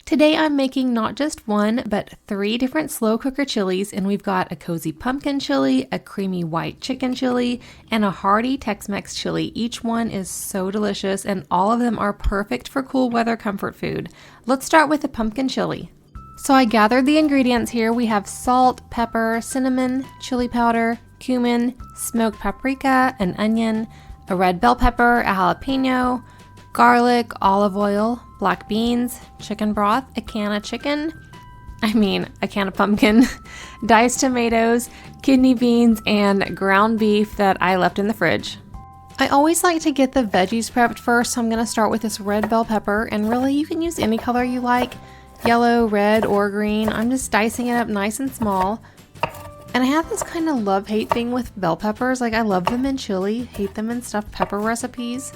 Today I'm making not just one, but 3 different slow cooker chilies, and we've got a cozy pumpkin chili, a creamy white chicken chili, and a hearty Tex-Mex chili. Each one is so delicious, and all of them are perfect for cool weather comfort food. Let's start with the pumpkin chili. So I gathered the ingredients here. We have salt, pepper, cinnamon, chili powder, cumin, smoked paprika, an onion, a red bell pepper, a jalapeno, garlic, olive oil, black beans, chicken broth, a can of pumpkin, diced tomatoes, kidney beans, and ground beef that I left in the fridge. I always like to get the veggies prepped first, so I'm going to start with this red bell pepper, and really you can use any color you like, yellow, red, or green. I'm just dicing it up nice and small. And I have this kind of love-hate thing with bell peppers. Like, I love them in chili, hate them in stuffed pepper recipes.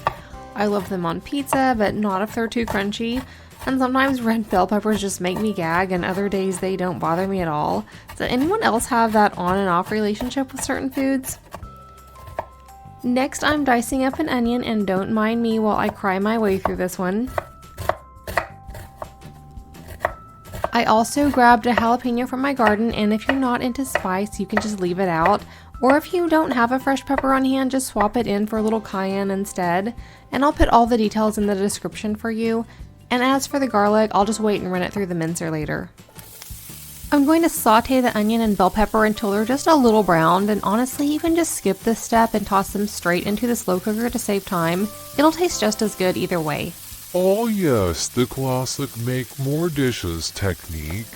I love them on pizza, but not if they're too crunchy. And sometimes red bell peppers just make me gag, and other days they don't bother me at all. Does anyone else have that on and off relationship with certain foods? Next, I'm dicing up an onion, and don't mind me while I cry my way through this one. I also grabbed a jalapeno from my garden, and if you're not into spice, you can just leave it out. Or if you don't have a fresh pepper on hand, just swap it in for a little cayenne instead. And I'll put all the details in the description for you. And as for the garlic, I'll just wait and run it through the mincer later. I'm going to saute the onion and bell pepper until they're just a little browned, and honestly, you can just skip this step and toss them straight into the slow cooker to save time. It'll taste just as good either way. Oh yes, the classic make more dishes technique.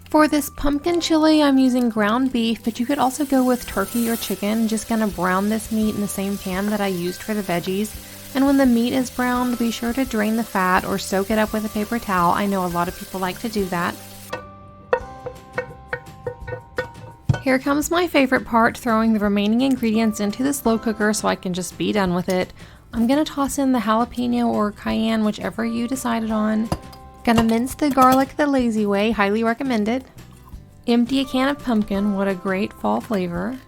For this pumpkin chili, I'm using ground beef, but you could also go with turkey or chicken. Just gonna brown this meat in the same pan that I used for the veggies. And when the meat is browned, be sure to drain the fat or soak it up with a paper towel. I know a lot of people like to do that. Here comes my favorite part, throwing the remaining ingredients into the slow cooker so I can just be done with it. I'm gonna toss in the jalapeno or cayenne, whichever you decided on. Gonna mince the garlic the lazy way, highly recommend it. Empty a can of pumpkin, what a great fall flavor.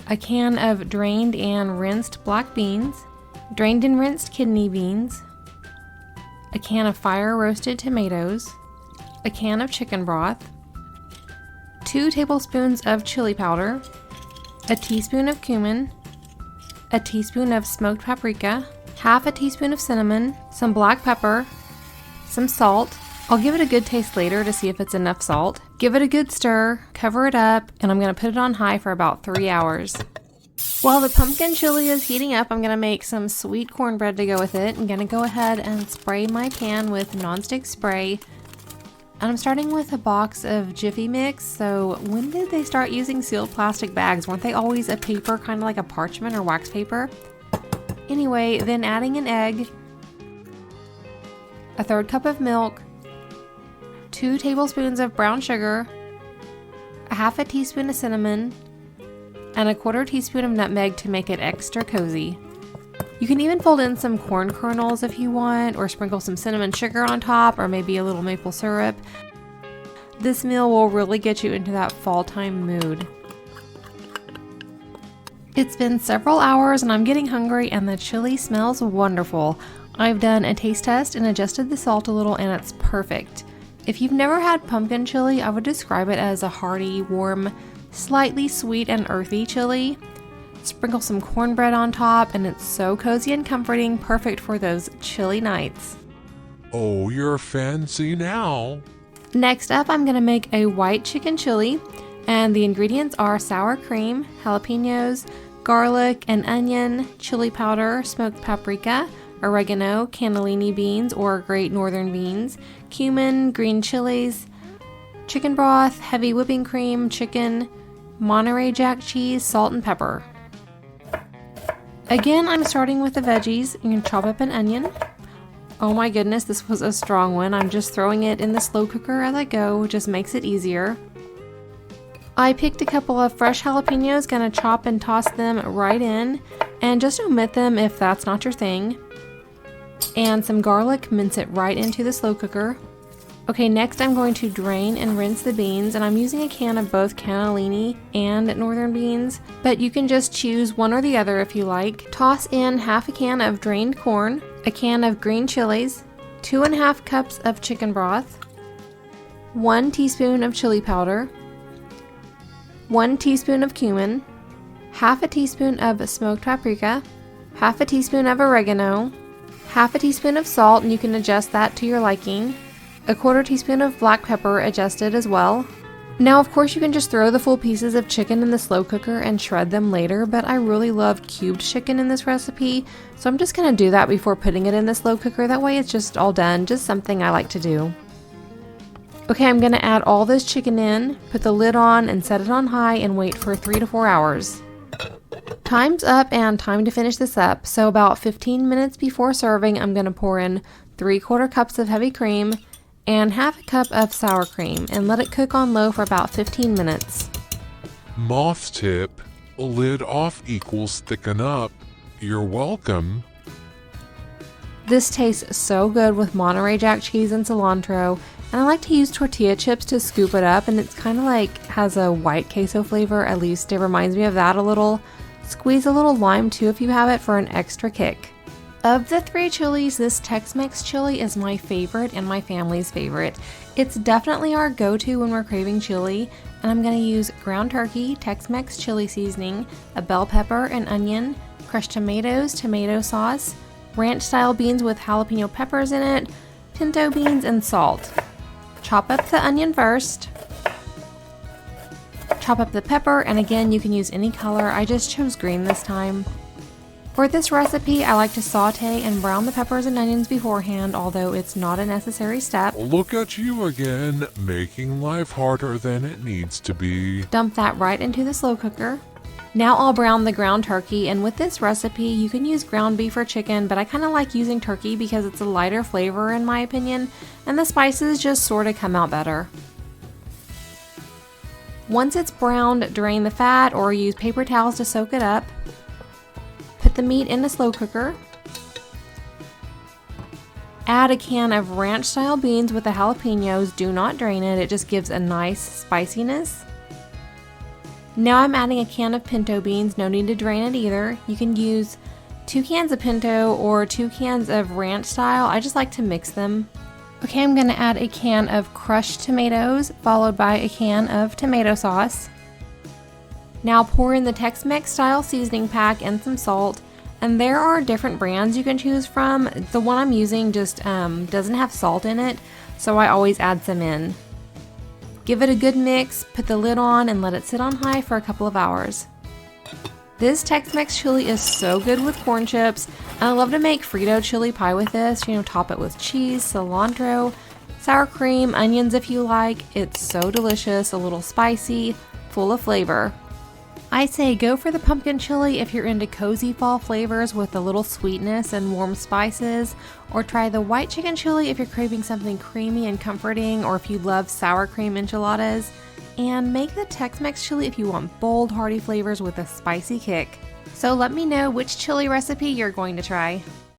A can of drained and rinsed black beans. Drained and rinsed kidney beans. A can of fire roasted tomatoes. A can of chicken broth. 2 tablespoons of chili powder. A teaspoon of cumin. A teaspoon of smoked paprika. Half a teaspoon of cinnamon. Some black pepper. Some salt. I'll give it a good taste later to see if it's enough salt. Give it a good stir, cover it up, and I'm going to put it on high for about 3 hours. While the pumpkin chili is heating up, I'm going to make some sweet cornbread to go with it. I'm going to go ahead and spray my pan with nonstick spray. And I'm starting with a box of Jiffy Mix. So when did they start using sealed plastic bags? Weren't they always a paper, kind of like a parchment or wax paper? Anyway, then adding an egg, a 1/3 cup of milk, 2 tablespoons of brown sugar, a half a teaspoon of cinnamon, and a 1/4 teaspoon of nutmeg to make it extra cozy. You can even fold in some corn kernels if you want, or sprinkle some cinnamon sugar on top, or maybe a little maple syrup. This meal will really get you into that fall time mood. It's been several hours and I'm getting hungry, and the chili smells wonderful. I've done a taste test and adjusted the salt a little, and it's perfect. If you've never had pumpkin chili, I would describe it as a hearty, warm, slightly sweet and earthy chili. Sprinkle some cornbread on top, and it's so cozy and comforting, perfect for those chilly nights. Oh, you're fancy now. Next up, I'm going to make a white chicken chili, and the ingredients are sour cream, jalapenos, garlic and onion, chili powder, smoked paprika, oregano, cannellini beans or Great Northern beans, cumin, green chilies, chicken broth, heavy whipping cream, chicken, Monterey Jack cheese, salt and pepper. Again, I'm starting with the veggies. You can chop up an onion. Oh my goodness, this was a strong one. I'm just throwing it in the slow cooker as I go, it just makes it easier. I picked a couple of fresh jalapenos, gonna chop and toss them right in, and just omit them if that's not your thing. And some garlic, mince it right into the slow cooker. Okay, next I'm going to drain and rinse the beans, and I'm using a can of both cannellini and northern beans, but you can just choose one or the other if you like. Toss in half a can of drained corn, a can of green chilies, 2½ cups of chicken broth, 1 teaspoon of chili powder, 1 teaspoon of cumin, half a teaspoon of smoked paprika, half a teaspoon of oregano, half a teaspoon of salt, and you can adjust that to your liking, a 1/4 teaspoon of black pepper adjusted as well. Now of course you can just throw the full pieces of chicken in the slow cooker and shred them later, but I really love cubed chicken in this recipe, so I'm just going to do that before putting it in the slow cooker. That way it's just all done, just something I like to do. Okay, I'm going to add all this chicken in, put the lid on and set it on high and wait for 3 to 4 hours. Time's up and time to finish this up, so about 15 minutes before serving I'm going to pour in 3/4 cups of heavy cream and half a cup of sour cream and let it cook on low for about 15 minutes. Moth tip, lid off equals thicken up. You're welcome. This tastes so good with Monterey Jack cheese and cilantro, and I like to use tortilla chips to scoop it up, and it's kind of like has a white queso flavor, at least it reminds me of that a little. Squeeze a little lime too if you have it for an extra kick. Of the 3 chilies, this Tex-Mex chili is my favorite and my family's favorite. It's definitely our go-to when we're craving chili, and I'm going to use ground turkey, Tex-Mex chili seasoning, a bell pepper, an onion, crushed tomatoes, tomato sauce, ranch-style beans with jalapeno peppers in it, pinto beans, and salt. Chop up the onion first. Chop up the pepper, and again you can use any color, I just chose green this time. For this recipe, I like to saute and brown the peppers and onions beforehand, although it's not a necessary step. Look at you again, making life harder than it needs to be. Dump that right into the slow cooker. Now I'll brown the ground turkey, and with this recipe you can use ground beef or chicken, but I kind of like using turkey because it's a lighter flavor in my opinion, and the spices just sort of come out better. Once it's browned, drain the fat or use paper towels to soak it up. Put the meat in a slow cooker. Add a can of ranch-style beans with the jalapenos. Do not drain it, it just gives a nice spiciness. Now I'm adding a can of pinto beans, no need to drain it either. You can use 2 cans of pinto or 2 cans of ranch style, I just like to mix them. Okay, I'm going to add a can of crushed tomatoes, followed by a can of tomato sauce. Now pour in the Tex-Mex style seasoning pack and some salt, and there are different brands you can choose from. The one I'm using just doesn't have salt in it, so I always add some in. Give it a good mix, put the lid on, and let it sit on high for a couple of hours. This Tex-Mex chili is so good with corn chips, and I love to make Frito chili pie with this. Top it with cheese, cilantro, sour cream, onions if you like. It's so delicious, a little spicy, full of flavor. I say go for the pumpkin chili if you're into cozy fall flavors with a little sweetness and warm spices, or try the white chicken chili if you're craving something creamy and comforting, or if you love sour cream enchiladas. And make the Tex-Mex chili if you want bold, hearty flavors with a spicy kick. So let me know which chili recipe you're going to try.